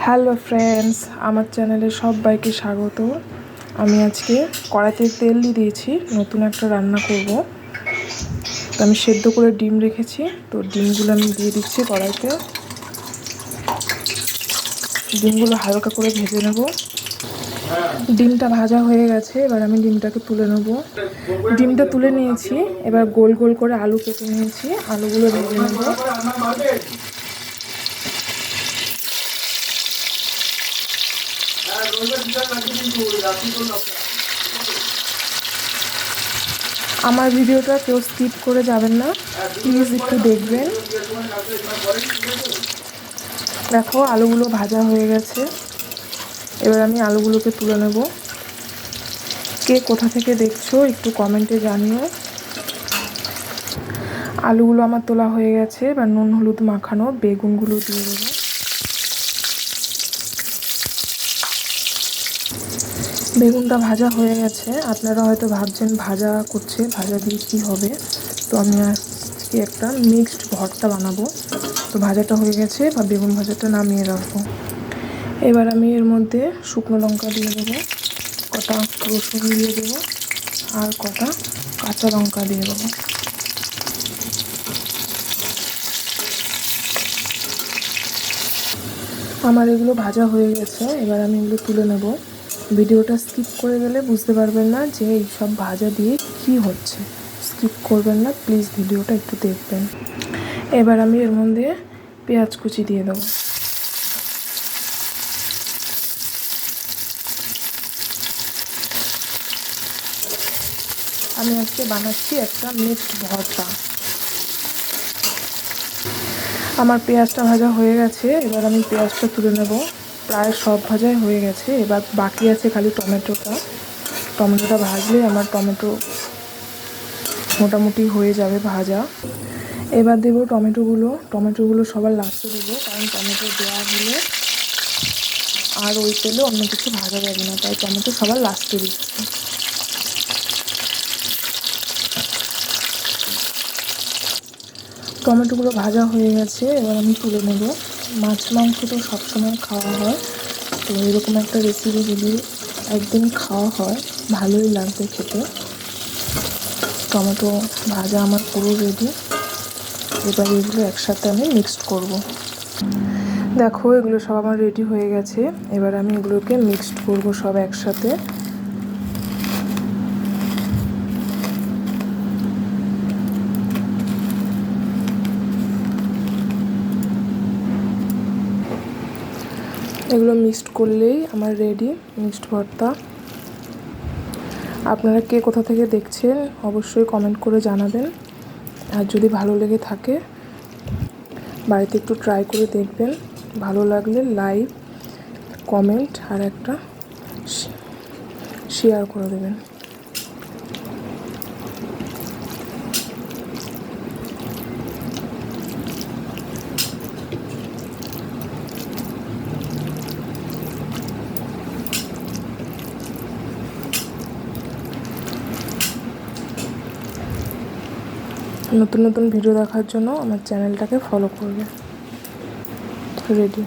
Hello friends, আমার চ্যানেলে সবাইকে স্বাগত। আমি আজকে কড়াইতে তেল দিয়ে দিয়েছি, নতুন একটা রান্না করব। তো আমি সেদ্ধ করে ডিম রেখেছি, তো ডিমগুলো আমি দিয়ে দিচ্ছি কড়াইতে। ডিমগুলো হালকা করে ভেজে নেব। ডিমটা ভাজা হয়ে গেছে, এবার আমি ডিমটাকে তুলে নেব। ডিমটা তুলে নিয়েছি, এবার গোল গোল করে আলু কেটে নিয়েছি, আলুগুলো ভেজে নেব। আমার ভিডিওটা কেউ স্কিপ করে যাবেন না, প্লিজ একটু দেখবেন। দেখো আলুগুলো ভাজা হয়ে গেছে, এবার আমি আলুগুলোকে তুলে নেব। কে কোথা থেকে দেখছো একটু কমেন্টে জানিও। আলুগুলো আমার তোলা হয়ে গেছে, এবার নুন হলুদ মাখানো বেগুনগুলো দিয়ে দেবো। বেগুনটা ভাজা হয়ে গেছে, আপনারা হয়তো ভাবছেন ভাজা করছে, ভাজা দিয়ে কী হবে। তো আমি আজকে একটা মিক্সড ভর্তা বানাবো। তো ভাজাটা হয়ে গেছে, বা বেগুন ভাজাটা নামিয়ে রাখবো। এবার আমি এর মধ্যে শুকনো লঙ্কা দিয়ে দেবো, কটা রসুন দিয়ে দেবো, আর কটা কাঁচা লঙ্কা দিয়ে দেবো। আমার এগুলো ভাজা হয়ে গেছে, এবার আমি এগুলো তুলে নেব। ভিডিওটা স্কিপ করে গেলে বুঝতে পারবেন না যে এই সব ভাজা দিয়ে কি হচ্ছে। স্কিপ করবেন না প্লিজ, ভিডিওটা একটু দেখবেন। এবার আমি এর মধ্যে পেঁয়াজ কুচি দিয়ে দেবো। আমি আজকে বানাচ্ছি একটা মিক্সড ভর্তা। আমার পেঁয়াজটা ভাজা হয়ে গেছে, এবার আমি পেঁয়াজটা তুলে নেব। প্রায় সব ভাজাই হয়ে গেছে, এবার বাকি আছে খালি টমেটোটা ভাজলে আমার টমেটো মোটামুটি হয়ে যাবে ভাজা। এবার দেবো টমেটোগুলো সবার লাস্টে দেবো, কারণ টমেটো দেওয়া হলে আর ওই তেলে অন্য কিছু ভাজা যাবে না, তাই টমেটো সবার লাস্টে দিচ্ছি। টমেটোগুলো ভাজা হয়ে গেছে, এবার আমি তুলে নেব। মাছ মাংস তো সবসময় খাওয়া হয়, তো এরকম একটা রেসিপি যদি একদিন খাওয়া হয় ভালোই লাগবে খেতে। টমেটো ভাজা আমার পুরো রেডি, এবার এগুলো একসাথে আমি মিক্সড করব। দেখো এগুলো সব আমার রেডি হয়ে গেছে, এবার আমি এগুলোকে মিক্সড করব সব একসাথে। এগুলো মিক্সড করলেই আমার রেডি মিক্সড ভর্তা। আপনারা কে কোথা থেকে দেখছেন অবশ্যই কমেন্ট করে জানাবেন, আর যদি ভালো লেগে থাকে বাড়িতে একটু ট্রাই করে দেখবেন। ভালো লাগলে লাইক, কমেন্ট আর একটা শেয়ার করে দেবেন। নতুন নতুন ভিডিও দেখার জন্য আমার চ্যানেলটাকে ফলো করবে। রেডি।